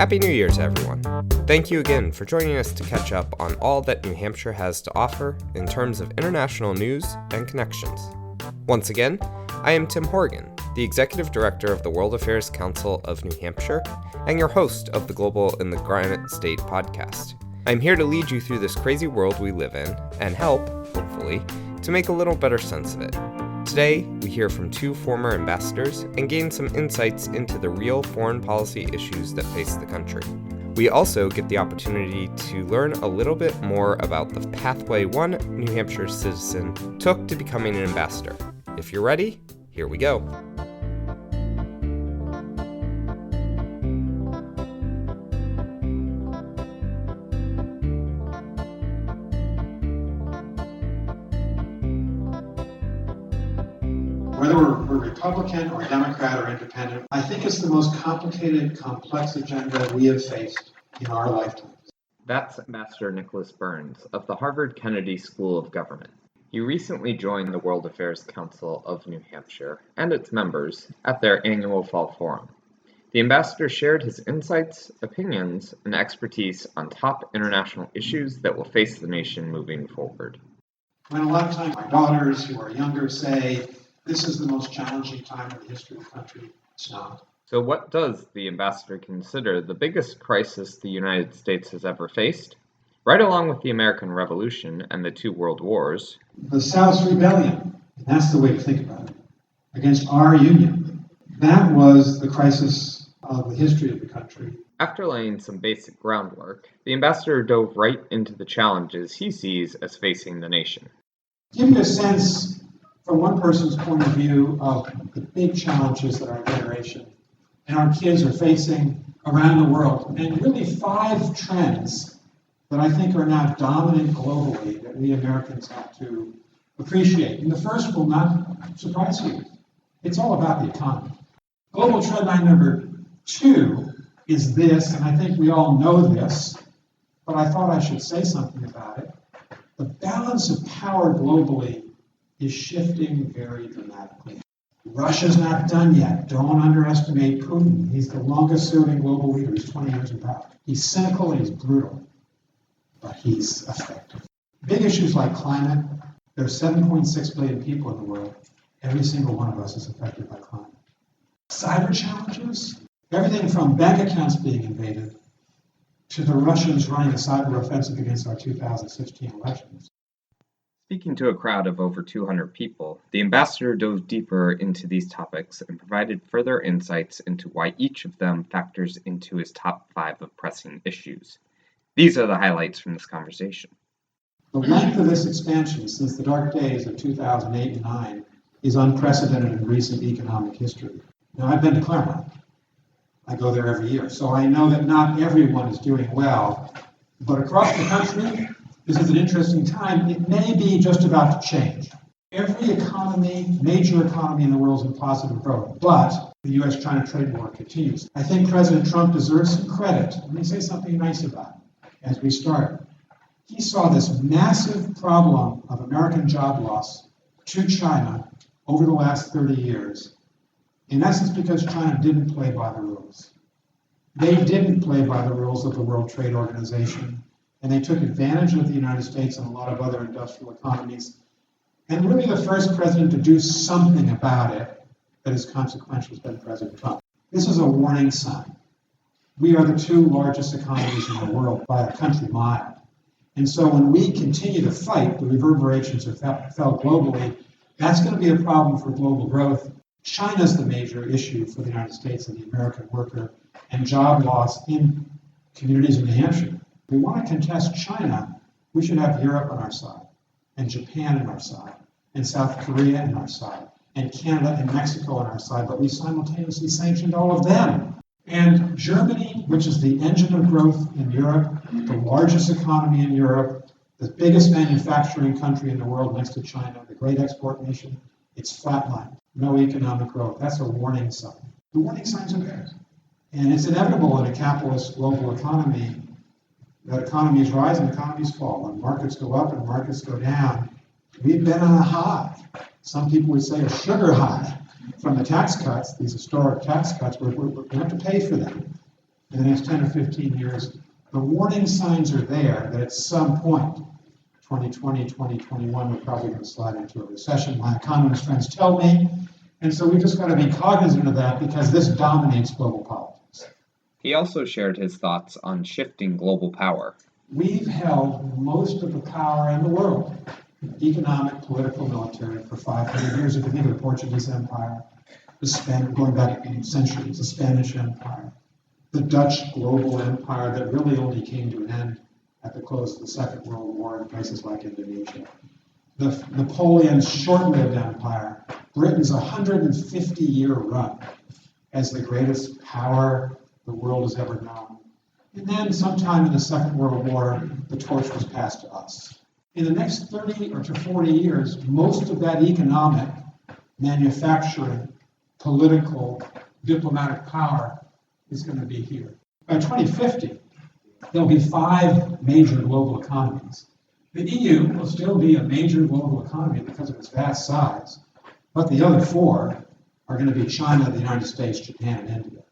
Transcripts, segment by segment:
Happy New Year's, everyone. Thank you again for joining us to catch up on all that New Hampshire has to offer in terms of international news and connections. Once again, I am Tim Horgan, the Executive Director of the World Affairs Council of New Hampshire and your host of the Global in the Granite State podcast. I'm here to lead you through this crazy world we live in and help, hopefully, to make a little better sense of it. Today, we hear from two former ambassadors and gain some insights into the real foreign policy issues that face the country. We also get the opportunity to learn a little bit more about the pathway one New Hampshire citizen took to becoming an ambassador. If you're ready, here we go. Whether we're Republican or Democrat or Independent, I think it's the most complicated, complex agenda we have faced in our lifetimes. That's Ambassador Nicholas Burns of the Harvard Kennedy School of Government. He recently joined the World Affairs Council of New Hampshire and its members at their annual fall forum. The ambassador shared his insights, opinions, and expertise on top international issues that will face the nation moving forward. When a lot of times my daughters who are younger say, this is the most challenging time in the history of the country, it's not. So what does the ambassador consider the biggest crisis the United States has ever faced? Right along with the American Revolution and the two world wars. The South's rebellion, and that's the way to think about it, against our union. That was the crisis of the history of the country. After laying some basic groundwork, the ambassador dove right into the challenges he sees as facing the nation. Give you a sense from one person's point of view of the big challenges that our generation and our kids are facing around the world, and really 5 trends that I think are now dominant globally that we Americans have to appreciate. And the first will not surprise you. It's all about the economy. Global trend line number 2 is this, and I think we all know this, but I thought I should say something about it. The balance of power globally is shifting very dramatically. Russia's not done yet. Don't underestimate Putin. He's the longest-serving global leader. He's 20 years in power. He's cynical and he's brutal, but he's effective. Big issues like climate. There are 7.6 billion people in the world. Every single one of us is affected by climate. Cyber challenges. Everything from bank accounts being invaded to the Russians running a cyber offensive against our 2016 elections. Speaking to a crowd of over 200 people, the ambassador dove deeper into these topics and provided further insights into why each of them factors into his top 5 of pressing issues. These are the highlights from this conversation. The length of this expansion since the dark days of 2008 and 9 is unprecedented in recent economic history. Now, I've been to Claremont. I go there every year, so I know that not everyone is doing well, but across the country, this is an interesting time. It may be just about to change. Every economy, major economy in the world is in positive growth, but the U.S.-China trade war continues. I think President Trump deserves some credit. Let me say something nice about it as we start. He saw this massive problem of American job loss to China over the last 30 years, in essence because China didn't play by the rules. They didn't play by the rules of the World Trade Organization, and they took advantage of the United States and a lot of other industrial economies. And really the first president to do something about it that is consequential has been President Trump. This is a warning sign. We are the 2 largest economies in the world by a country mile. And so when we continue to fight, the reverberations are felt globally. That's going to be a problem for global growth. China's the major issue for the United States and the American worker, and job loss in communities in New Hampshire. If we want to contest China, we should have Europe on our side, and Japan on our side, and South Korea on our side, and Canada and Mexico on our side, but we simultaneously sanctioned all of them. And Germany, which is the engine of growth in Europe, the largest economy in Europe, the biggest manufacturing country in the world next to China, the great export nation, it's flatlined, no economic growth. That's a warning sign. The warning signs are there. And it's inevitable in a capitalist global economy that economies rise and economies fall, and markets go up and markets go down. We've been on a high. Some people would say a sugar high from the tax cuts, these historic tax cuts. We're going to have to pay for them. in the next 10 or 15 years, the warning signs are there that at some point, 2020, 2021, we're probably going to slide into a recession. My economist friends tell me. And so we've just got to be cognizant of that because this dominates global politics. He also shared his thoughts on shifting global power. We've held most of the power in the world, economic, political, military, for 500 years. If you think of the Portuguese Empire, going back centuries, the Spanish Empire, the Dutch global empire that really only came to an end at the close of the Second World War in places like Indonesia. Napoleon's short-lived empire, Britain's 150-year run as the greatest power the world has ever known. And then sometime in the Second World War, the torch was passed to us. In the next 30 or to 40 years, most of that economic, manufacturing, political, diplomatic power is going to be here. By 2050, there'll be 5 major global economies. The EU will still be a major global economy because of its vast size, but the other 4 are going to be China, the United States, Japan, and India.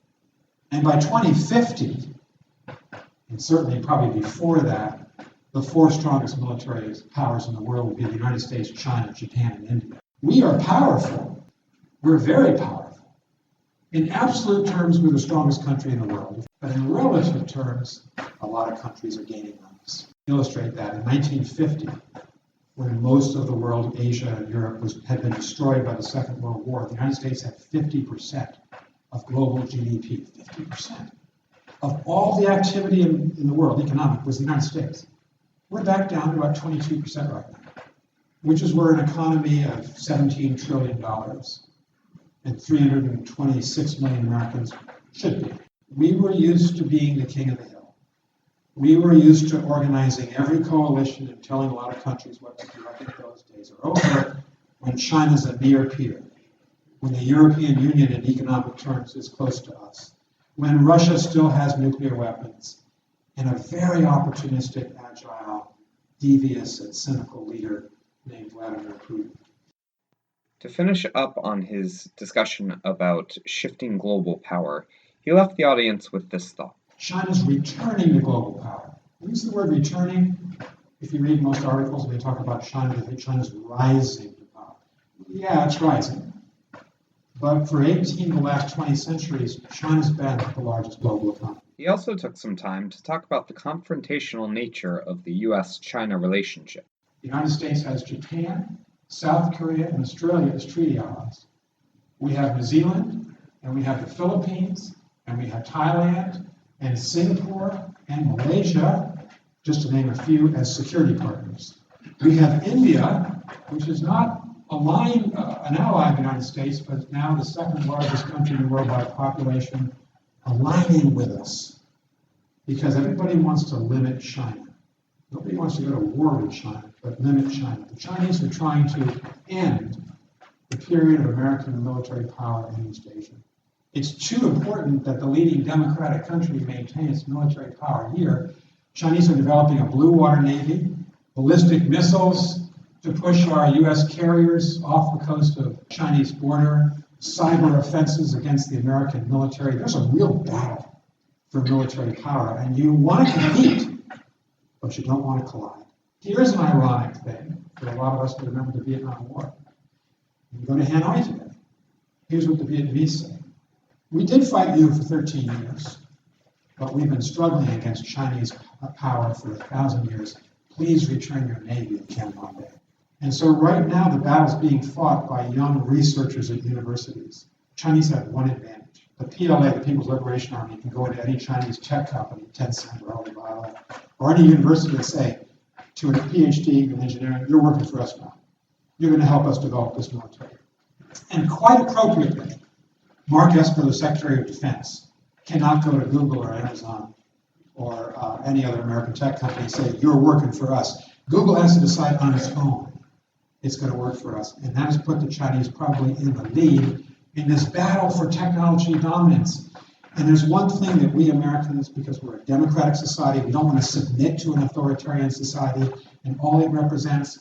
And by 2050, and certainly probably before that, the 4 strongest military powers in the world will be the United States, China, Japan, and India. We are powerful. We're very powerful. In absolute terms, we're the strongest country in the world. But in relative terms, a lot of countries are gaining on us. To illustrate that, in 1950, when most of the world, Asia and Europe, had been destroyed by the Second World War, the United States had 50% of global GDP, 50%. Of all the activity in the world, economic, was the United States. We're back down to about 22% right now, which is where an economy of $17 trillion and 326 million Americans should be. We were used to being the king of the hill. We were used to organizing every coalition and telling a lot of countries what to do. I think those days are over when China's a near peer, when the European Union in economic terms is close to us, when Russia still has nuclear weapons, and a very opportunistic, agile, devious, and cynical leader named Vladimir Putin. To finish up on his discussion about shifting global power, he left the audience with this thought. China's returning to global power. I use the word returning. If you read most articles, they talk about China, they think China's rising to power. Yeah, it's rising. But for 18 of the last 20 centuries, China's been the largest global economy. He also took some time to talk about the confrontational nature of the U.S.-China relationship. The United States has Japan, South Korea, and Australia as treaty allies. We have New Zealand, and we have the Philippines, and we have Thailand, and Singapore, and Malaysia, just to name a few, as security partners. We have India, which is not an ally of the United States, but now the second largest country in the world by population, aligning with us. Because everybody wants to limit China. Nobody wants to go to war with China, but limit China. The Chinese are trying to end the period of American military power in East Asia. It's too important that the leading democratic country maintain its military power here. Chinese are developing a blue water navy, ballistic missiles to push our U.S. carriers off the coast of Chinese border, cyber offenses against the American military. There's a real battle for military power, and you want to compete, but you don't want to collide. Here's an ironic thing for a lot of us to remember the Vietnam War. You go to Hanoi today. Here's what the Vietnamese say. We did fight you for 13 years, but we've been struggling against Chinese power for 1,000 years. Please return your navy to Canton Bay. And so right now, the battle's being fought by young researchers at universities. Chinese have one advantage. The PLA, the People's Liberation Army, can go into any Chinese tech company, Tencent or Alibaba, or any university and say to a PhD in engineering, you're working for us now. You're going to help us develop this military. And quite appropriately, Mark Esper, the Secretary of Defense, cannot go to Google or Amazon or any other American tech company and say, you're working for us. Google has to decide on its own it's going to work for us. And that has put the Chinese probably in the lead in this battle for technology dominance. And there's one thing that we Americans, because we're a democratic society, we don't want to submit to an authoritarian society, and all it represents,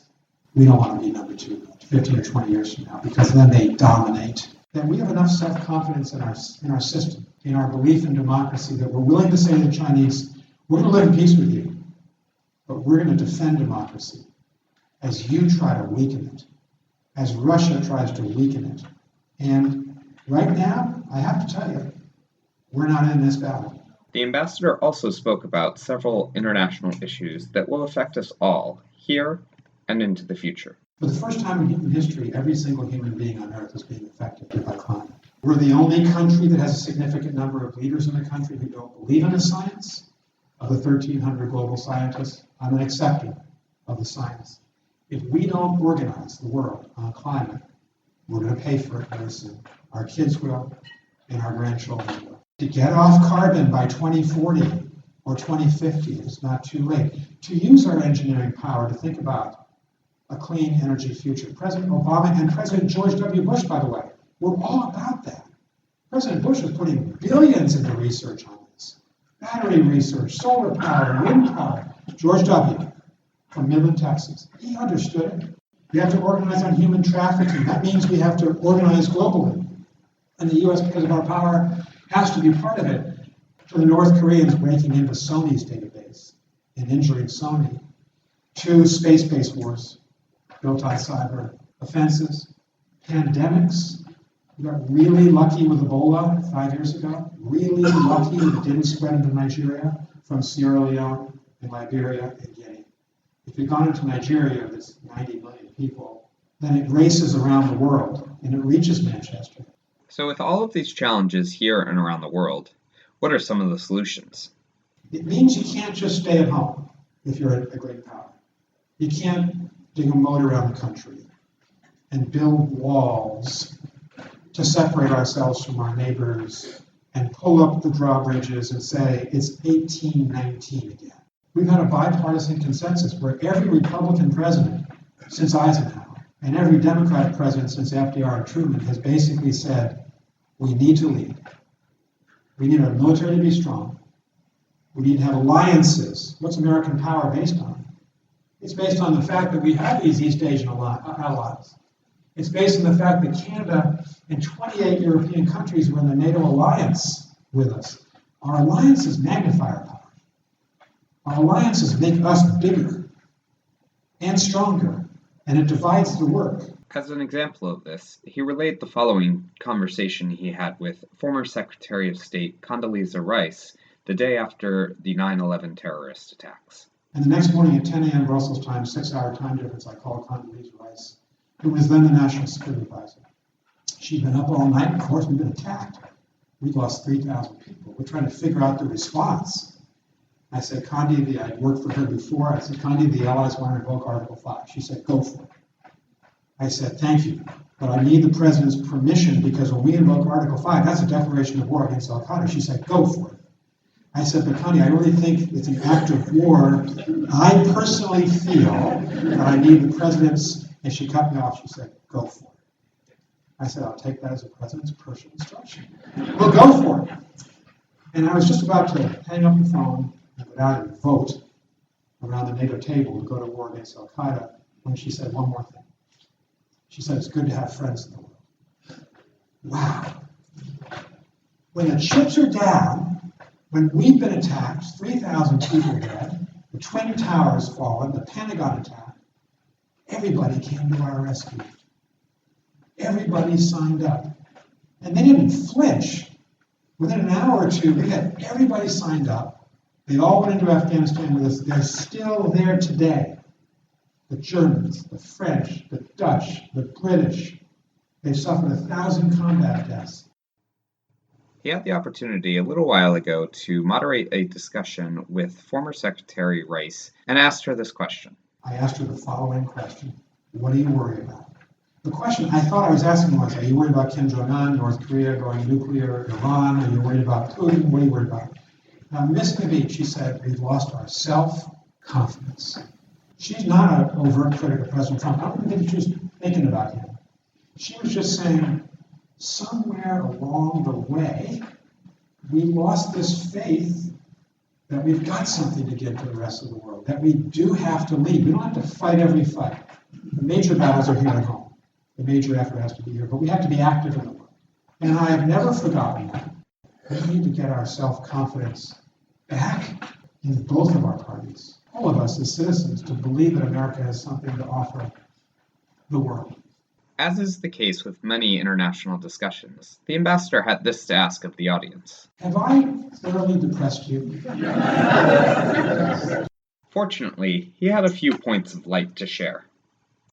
we don't want to be number 2 15 or 20 years from now, because then they dominate. that we have enough self-confidence in our system, in our belief in democracy, that we're willing to say to the Chinese, we're going to live in peace with you, but we're going to defend democracy as you try to weaken it, as Russia tries to weaken it. And right now, I have to tell you, we're not in this battle. The ambassador also spoke about several international issues that will affect us all, here and into the future. For the first time in human history, every single human being on Earth is being affected by climate. We're the only country that has a significant number of leaders in the country who don't believe in the science. Of the 1,300 global scientists, I'm an acceptor of the science. If we don't organize the world on climate, we're going to pay for it very soon. Our kids will, and our grandchildren will. To get off carbon by 2040 or 2050, it's not too late. To use our engineering power to think about a clean energy future. President Obama and President George W. Bush, by the way, were all about that. President Bush was putting billions into research on this. Battery research, solar power, wind power. George W. from Midland, Texas, he understood it. We have to organize on human trafficking. That means we have to organize globally. And the U.S., because of our power, has to be part of it. To the North Koreans breaking into Sony's database and injuring Sony. To space-based wars built on cyber offenses. Pandemics. We got really lucky with Ebola 5 years ago. Really lucky that it didn't spread into Nigeria from Sierra Leone and Liberia and Guinea. If you'd gone into Nigeria, that's 90 million people, then it races around the world and it reaches Manchester. So with all of these challenges here and around the world, what are some of the solutions? It means you can't just stay at home if you're a great power. You can't dig a moat around the country and build walls to separate ourselves from our neighbors and pull up the drawbridges and say it's 1819 again. We've had a bipartisan consensus where every Republican president since Eisenhower and every Democratic president since FDR and Truman has basically said, we need to lead. We need our military to be strong. We need to have alliances. What's American power based on? It's based on the fact that we have these East Asian allies. It's based on the fact that Canada and 28 European countries were in the NATO alliance with us. Our alliances magnify our power. Our alliances make us bigger and stronger, and it divides the work. As an example of this, he relayed the following conversation he had with former Secretary of State Condoleezza Rice the day after the 9/11 terrorist attacks. And the next morning at 10 a.m. Brussels time, 6-hour time difference, I called Condoleezza Rice, who was then the National Security Advisor. She'd been up all night. Of course, we've been attacked. We lost 3,000 people. We're trying to figure out the response. I said, Condi, I'd worked for her before. I said, Condi, the Allies want to invoke Article 5. She said, go for it. I said, thank you, but I need the President's permission because when we invoke Article 5, that's a declaration of war against Al-Qaeda. She said, go for it. I said, but Condi, I really think it's an act of war. I personally feel that I need the President's, and she cut me off. She said, go for it. I said, I'll take that as the President's personal instruction. Well, go for it. And I was just about to hang up the phone and go down and vote around the NATO table to go to war against Al-Qaeda when she said one more thing. She said, it's good to have friends in the world. Wow. When the chips are down, when we've been attacked, 3,000 people dead, the Twin Towers fallen, the Pentagon attacked, everybody came to our rescue. Everybody signed up. And they didn't flinch. Within an hour or two, we had everybody signed up. They all went into Afghanistan with us. They're still there today. The Germans, the French, the Dutch, the British, they've suffered 1,000 combat deaths. He had the opportunity a little while ago to moderate a discussion with former Secretary Rice and asked her this question. I asked her the following question. What do you worry about? The question I thought I was asking was, are you worried about Kim Jong-un, North Korea going nuclear, Iran? Are you worried about Putin? What are you worried about? Now, missing the beat, she said, we've lost our self-confidence. She's not an overt critic of President Trump. I don't even think she was thinking about him. She was just saying, somewhere along the way, we lost this faith that we've got something to give to the rest of the world, that we do have to lead. We don't have to fight every fight. The major battles are here at home. The major effort has to be here, but we have to be active in the world. And I have never forgotten that. We need to get our self-confidence back in both of our parties, all of us as citizens, to believe that America has something to offer the world. As is the case with many international discussions, the ambassador had this to ask of the audience. Have I thoroughly depressed you? Fortunately, he had a few points of light to share.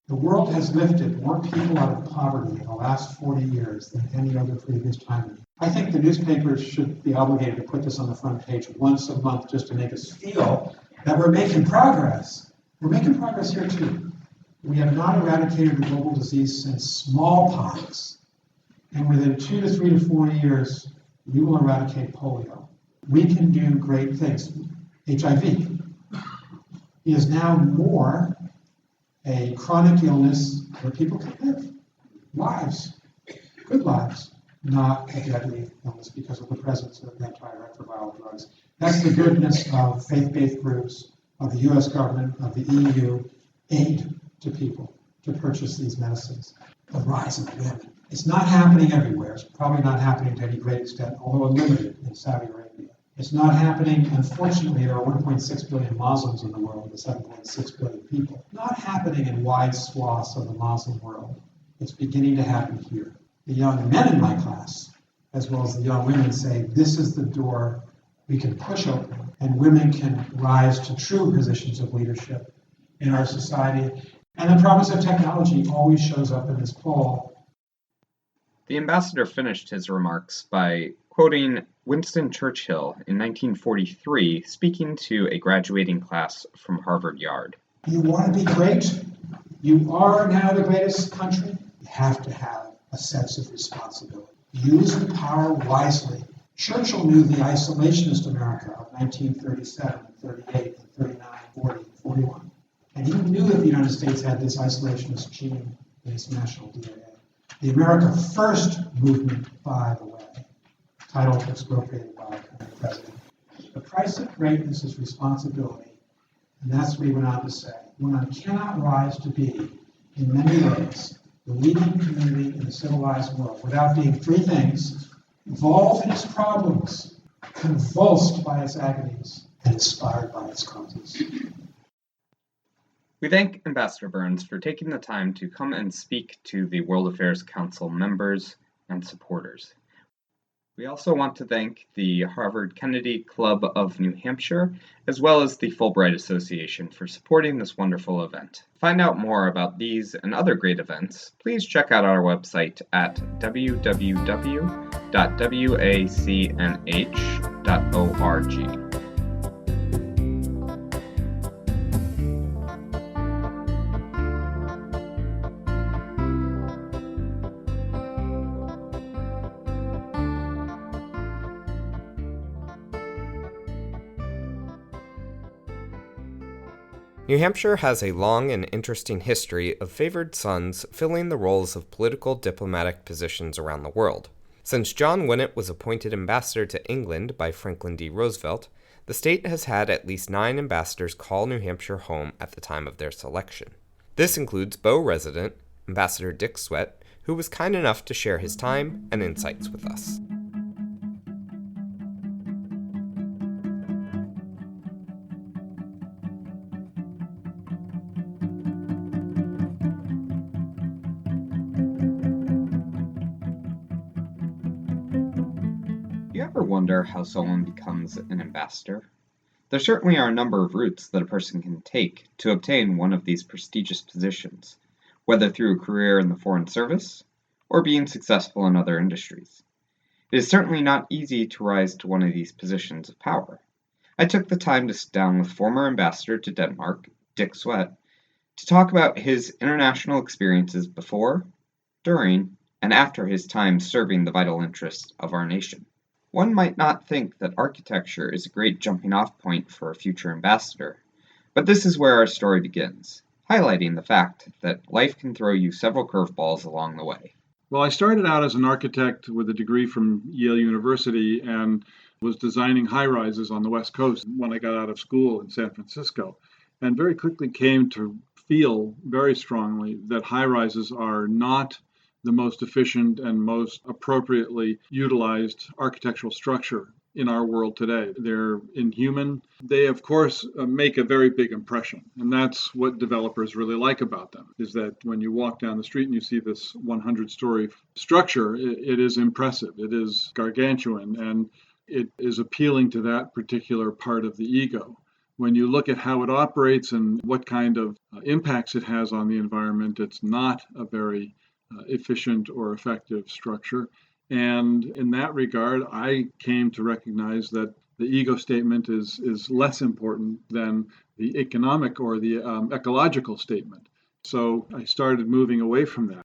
The world has lifted more people out of poverty in the last 40 years than any other previous time. I think the newspapers should be obligated to put this on the front page once a month just to make us feel that we're making progress. We're making progress here too. We have not eradicated the global disease since smallpox. And within 2 to 3 to 4 years, we will eradicate polio. We can do great things. HIV is now more a chronic illness where people can live lives, good lives, not a deadly illness because of the presence of antiretroviral drugs. That's the goodness of faith-based groups, of the US government, of the EU, aid to people to purchase these medicines. The rise of women. It's not happening everywhere. It's probably not happening to any great extent, although limited in Saudi Arabia. It's not happening, unfortunately, there are 1.6 billion Muslims in the world with 7.6 billion people. Not happening in wide swaths of the Muslim world. It's beginning to happen here. The young men in my class, as well as the young women, say this is the door we can push open, and women can rise to true positions of leadership in our society. And the promise of technology always shows up in this poll. The ambassador finished his remarks by quoting Winston Churchill in 1943, speaking to a graduating class from Harvard Yard. You want to be great? You are now the greatest country? You have to have a sense of responsibility. Use the power wisely. Churchill knew the isolationist America of 1937, 38, 39, 40, 41. And he knew that the United States had this isolationist gene in its national DNA. The America First movement, by the way, title expropriated by the president. The price of greatness is responsibility, and that's what he went on to say. One cannot rise to be, in many ways, the leading community in the civilized world without being three things: involved in its problems, convulsed by its agonies, and inspired by its causes. We thank Ambassador Burns for taking the time to come and speak to the World Affairs Council members and supporters. We also want to thank the Harvard Kennedy Club of New Hampshire, as well as the Fulbright Association for supporting this wonderful event. To find out more about these and other great events, please check out our website at www.wacnh.org. New Hampshire has a long and interesting history of favored sons filling the roles of political diplomatic positions around the world. Since John Granite was appointed ambassador to England by Franklin D. Roosevelt, the state has had at least 9 ambassadors call New Hampshire home at the time of their selection. This includes Bow resident, Ambassador Dick Swett, who was kind enough to share his time and insights with us. You ever wonder how someone becomes an ambassador? There certainly are a number of routes that a person can take to obtain one of these prestigious positions, whether through a career in the Foreign Service or being successful in other industries. It is certainly not easy to rise to one of these positions of power. I took the time to sit down with former ambassador to Denmark, Dick Swett, to talk about his international experiences before, during, and after his time serving the vital interests of our nation. One might not think that architecture is a great jumping-off point for a future ambassador, but this is where our story begins, highlighting the fact that life can throw you several curveballs along the way. Well, I started out as an architect with a degree from Yale University and was designing high-rises on the West Coast when I got out of school in San Francisco, and very quickly came to feel very strongly that high-rises are not the most efficient and most appropriately utilized architectural structure in our world today. They're inhuman. They, of course, make a very big impression. And that's what developers really like about them, is that when you walk down the street and you see this 100-story structure, it is impressive. It is gargantuan, and it is appealing to that particular part of the ego. When you look at how it operates and what kind of impacts it has on the environment, it's not a very efficient or effective structure. And in that regard, I came to recognize that the ego statement is less important than the economic or the ecological statement. So I started moving away from that.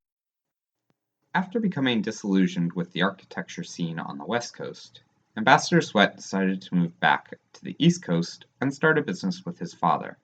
After becoming disillusioned with the architecture scene on the West Coast, Ambassador Swett decided to move back to the East Coast and start a business with his father.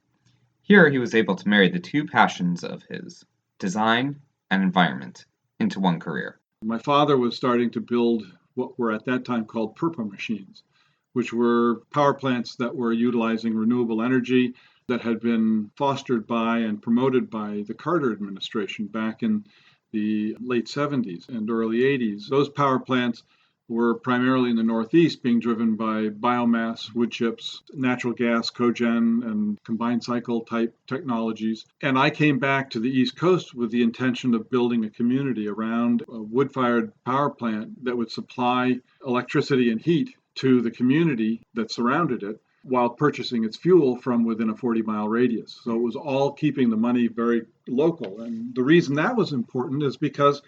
Here he was able to marry the two passions of his, design and environment, into one career. My father was starting to build what were at that time called purple machines, which were power plants that were utilizing renewable energy that had been fostered by and promoted by the Carter administration back in the late 70s and early 80s. Those power plants were primarily in the Northeast, being driven by biomass, wood chips, natural gas, cogen, and combined cycle type technologies. And I came back to the East Coast with the intention of building a community around a wood-fired power plant that would supply electricity and heat to the community that surrounded it, while purchasing its fuel from within a 40-mile radius. So it was all keeping the money very local. And the reason that was important is because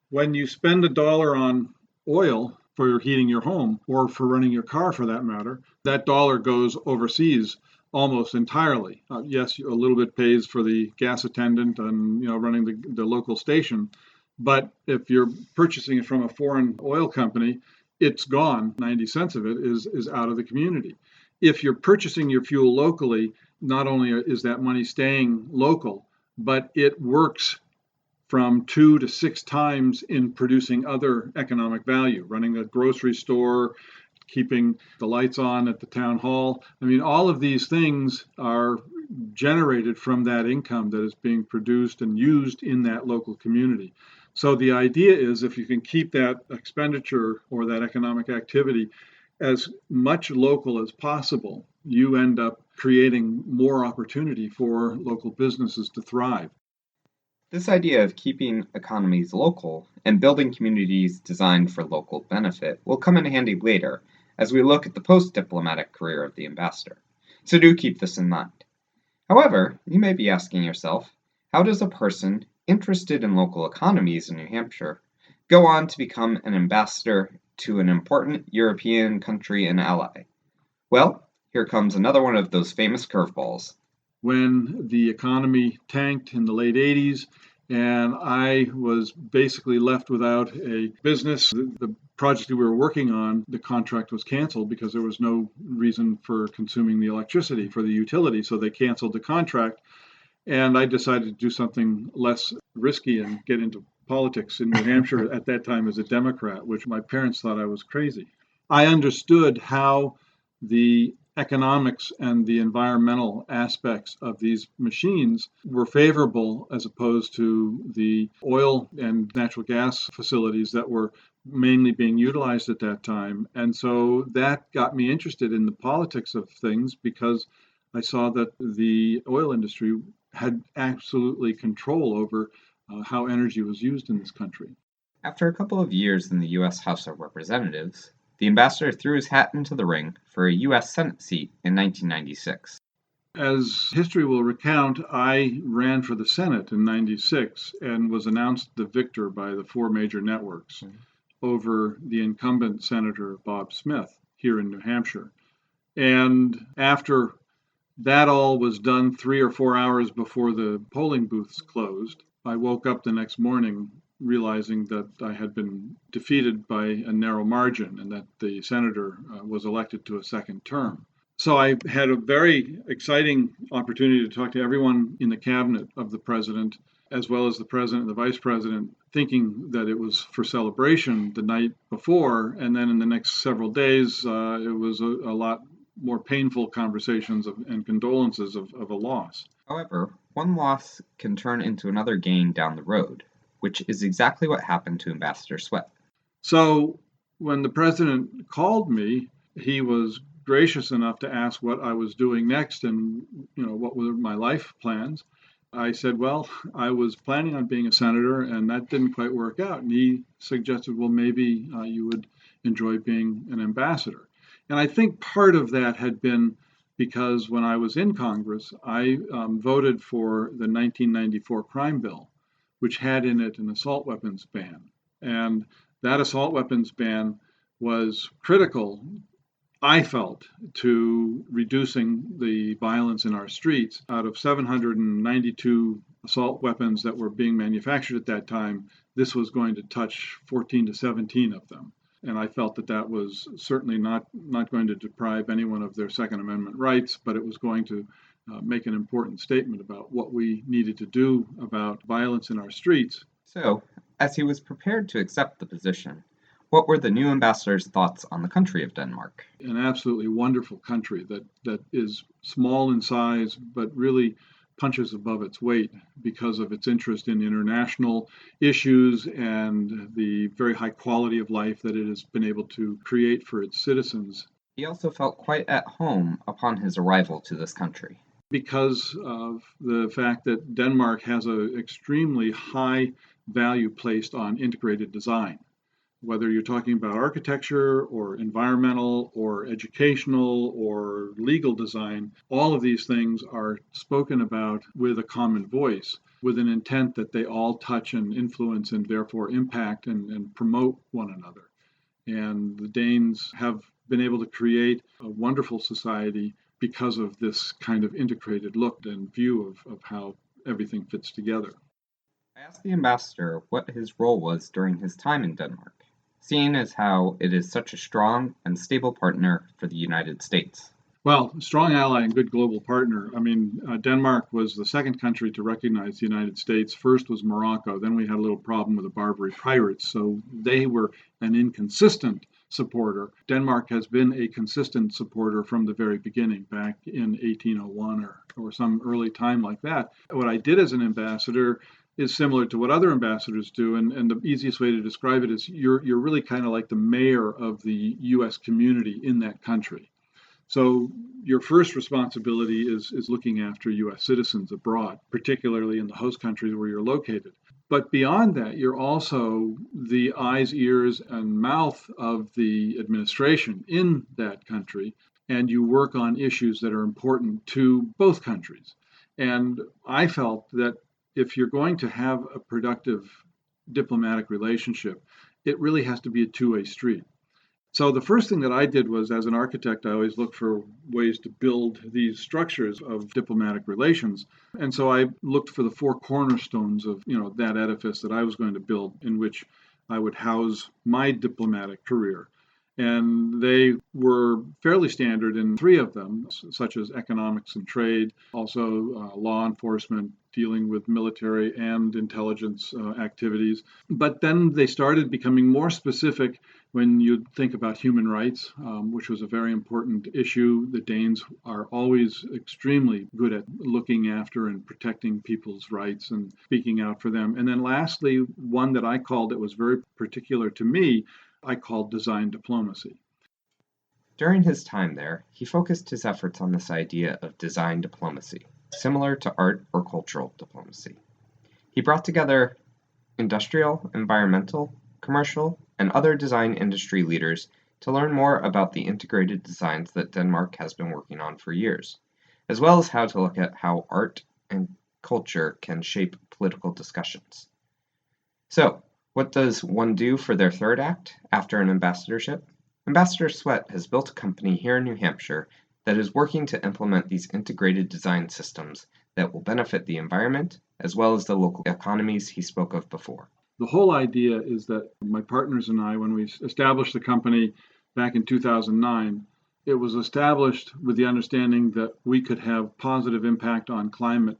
when you spend $1 on oil for heating your home, or for running your car for that matter, that dollar goes overseas almost entirely. Yes, a little bit pays for the gas attendant and running the local station, but if you're purchasing it from a foreign oil company, it's gone. 90 cents of it is out of the community. If you're purchasing your fuel locally, not only is that money staying local, but it works from 2 to 6 times in producing other economic value, running a grocery store, keeping the lights on at the town hall. I mean, all of these things are generated from that income that is being produced and used in that local community. So the idea is, if you can keep that expenditure or that economic activity as much local as possible, you end up creating more opportunity for local businesses to thrive. This idea of keeping economies local and building communities designed for local benefit will come in handy later as we look at the post-diplomatic career of the ambassador, so do keep this in mind. However, you may be asking yourself, how does a person interested in local economies in New Hampshire go on to become an ambassador to an important European country and ally? Well, here comes another one of those famous curveballs. When the economy tanked in the late 80s, and I was basically left without a business. The project we were working on, the contract was canceled because there was no reason for consuming the electricity for the utility, so they canceled the contract. And I decided to do something less risky and get into politics in New Hampshire at that time as a Democrat, which my parents thought I was crazy. I understood how the economics and the environmental aspects of these machines were favorable as opposed to the oil and natural gas facilities that were mainly being utilized at that time. And so that got me interested in the politics of things, because I saw that the oil industry had absolutely control over how energy was used in this country. After a couple of years in the U.S. House of Representatives, the ambassador threw his hat into the ring for a U.S. Senate seat in 1996. As history will recount, I ran for the Senate in 96 and was announced the victor by the 4 major networks over the incumbent Senator Bob Smith here in New Hampshire. And after that all was done 3 or 4 hours before the polling booths closed, I woke up the next morning realizing that I had been defeated by a narrow margin and that the senator was elected to a second term. So I had a very exciting opportunity to talk to everyone in the cabinet of the president, as well as the president and the vice president, thinking that it was for celebration the night before. And then in the next several days, it was a lot more painful conversations and condolences of a loss. However, one loss can turn into another gain down the road. which is exactly what happened to Ambassador Swett. So when the president called me, he was gracious enough to ask what I was doing next and what were my life plans. I said, well, I was planning on being a senator, and that didn't quite work out. And he suggested, well, maybe you would enjoy being an ambassador. And I think part of that had been because when I was in Congress, I voted for the 1994 crime bill, which had in it an assault weapons ban. And that assault weapons ban was critical, I felt, to reducing the violence in our streets. Out of 792 assault weapons that were being manufactured at that time, this was going to touch 14 to 17 of them. And I felt that that was certainly not going to deprive anyone of their Second Amendment rights, but it was going to make an important statement about what we needed to do about violence in our streets. So, as he was prepared to accept the position, what were the new ambassador's thoughts on the country of Denmark? An absolutely wonderful country that is small in size, but really punches above its weight because of its interest in international issues and the very high quality of life that it has been able to create for its citizens. He also felt quite at home upon his arrival to this country. Because of the fact that Denmark has an extremely high value placed on integrated design. Whether you're talking about architecture or environmental or educational or legal design, all of these things are spoken about with a common voice, with an intent that they all touch and influence and therefore impact and promote one another. And the Danes have been able to create a wonderful society because of this kind of integrated look and view of how everything fits together. I asked the ambassador what his role was during his time in Denmark, seeing as how it is such a strong and stable partner for the United States. Well, strong ally and good global partner. I mean, Denmark was the second country to recognize the United States. First was Morocco. Then we had a little problem with the Barbary Pirates. So they were an inconsistent supporter. Denmark has been a consistent supporter from the very beginning, back in 1801 or some early time like that. What I did as an ambassador is similar to what other ambassadors do, and the easiest way to describe it is you're really kind of like the mayor of the U.S. community in that country. So your first responsibility is looking after U.S. citizens abroad, particularly in the host countries where you're located. But beyond that, you're also the eyes, ears, and mouth of the administration in that country, and you work on issues that are important to both countries. And I felt that if you're going to have a productive diplomatic relationship, it really has to be a two-way street. So the first thing that I did was, as an architect, I always look for ways to build these structures of diplomatic relations. And so I looked for the four cornerstones of, that edifice that I was going to build, in which I would house my diplomatic career. And they were fairly standard in three of them, such as economics and trade, also law enforcement, dealing with military and intelligence activities. But then they started becoming more specific when you think about human rights, which was a very important issue. The Danes are always extremely good at looking after and protecting people's rights and speaking out for them. And then lastly, one that I called, that was very particular to me, I called design diplomacy. During his time there, he focused his efforts on this idea of design diplomacy, similar to art or cultural diplomacy. He brought together industrial, environmental, commercial, and other design industry leaders to learn more about the integrated designs that Denmark has been working on for years, as well as how to look at how art and culture can shape political discussions. So, what does one do for their third act after an ambassadorship? Ambassador Swett has built a company here in New Hampshire that is working to implement these integrated design systems that will benefit the environment as well as the local economies he spoke of before. The whole idea is that my partners and I, when we established the company back in 2009, it was established with the understanding that we could have positive impact on climate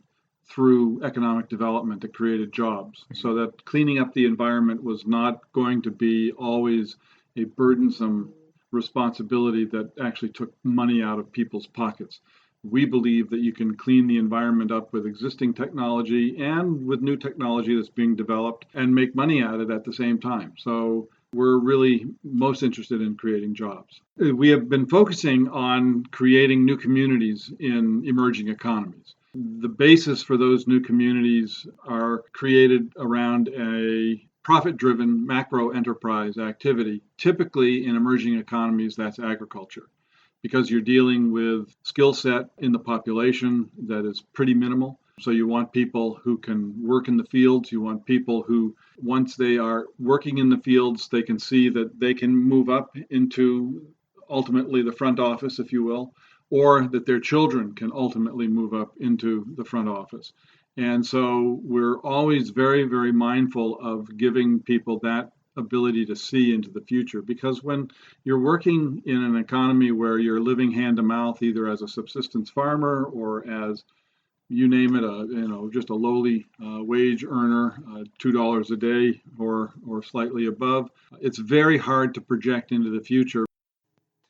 through economic development that created jobs, so that cleaning up the environment was not going to be always a burdensome responsibility that actually took money out of people's pockets. We believe that you can clean the environment up with existing technology and with new technology that's being developed and make money at it at the same time. So we're really most interested in creating jobs. We have been focusing on creating new communities in emerging economies. The basis for those new communities are created around a profit-driven macro enterprise activity. Typically in emerging economies, that's agriculture, because you're dealing with skill set in the population that is pretty minimal. So you want people who can work in the fields. You want people who, once they are working in the fields, they can see that they can move up into ultimately the front office, if you will, or that their children can ultimately move up into the front office. And so we're always very, very mindful of giving people that ability to see into the future, because when you're working in an economy where you're living hand to mouth, either as a subsistence farmer or as, you name it, just a lowly wage earner, $2 a day or slightly above, it's very hard to project into the future.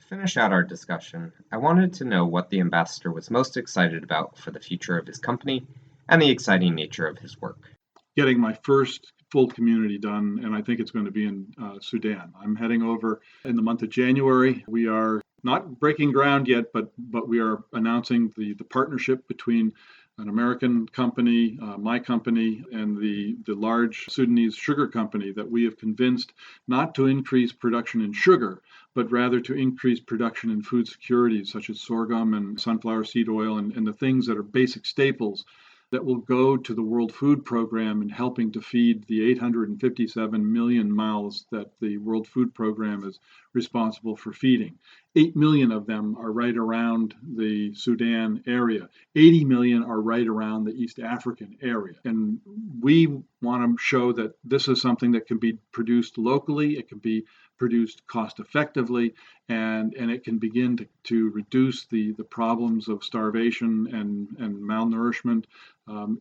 To finish out our discussion, I wanted to know what the ambassador was most excited about for the future of his company and the exciting nature of his work. Getting my first full community done, and I think it's going to be in Sudan. I'm heading over in the month of January. We are not breaking ground yet, but we are announcing the partnership between an American company, my company, and the large Sudanese sugar company that we have convinced not to increase production in sugar, but rather to increase production in food security, such as sorghum and sunflower seed oil and the things that are basic staples that will go to the World Food Program in helping to feed the 857 million mouths that the World Food Program is responsible for feeding. 8 million of them are right around the Sudan area. 80 million are right around the East African area. And we want to show that this is something that can be produced locally, it can be produced cost effectively, and it can begin to reduce the problems of starvation and malnourishment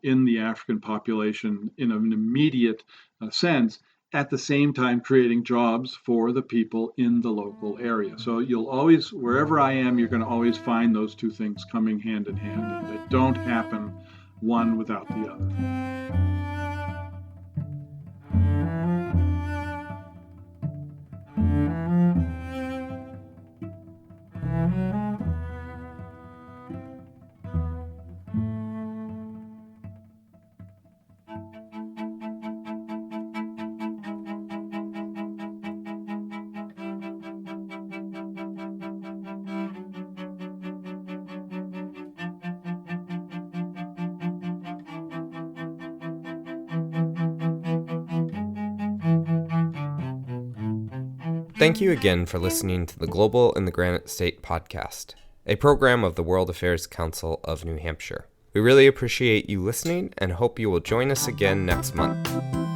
in the African population in an immediate sense, at the same time creating jobs for the people in the local area. So you'll always, wherever I am, you're going to always find those two things coming hand in hand, and they don't happen one without the other. Thank you again for listening to the Global in the Granite State podcast, a program of the World Affairs Council of New Hampshire. We really appreciate you listening and hope you will join us again next month.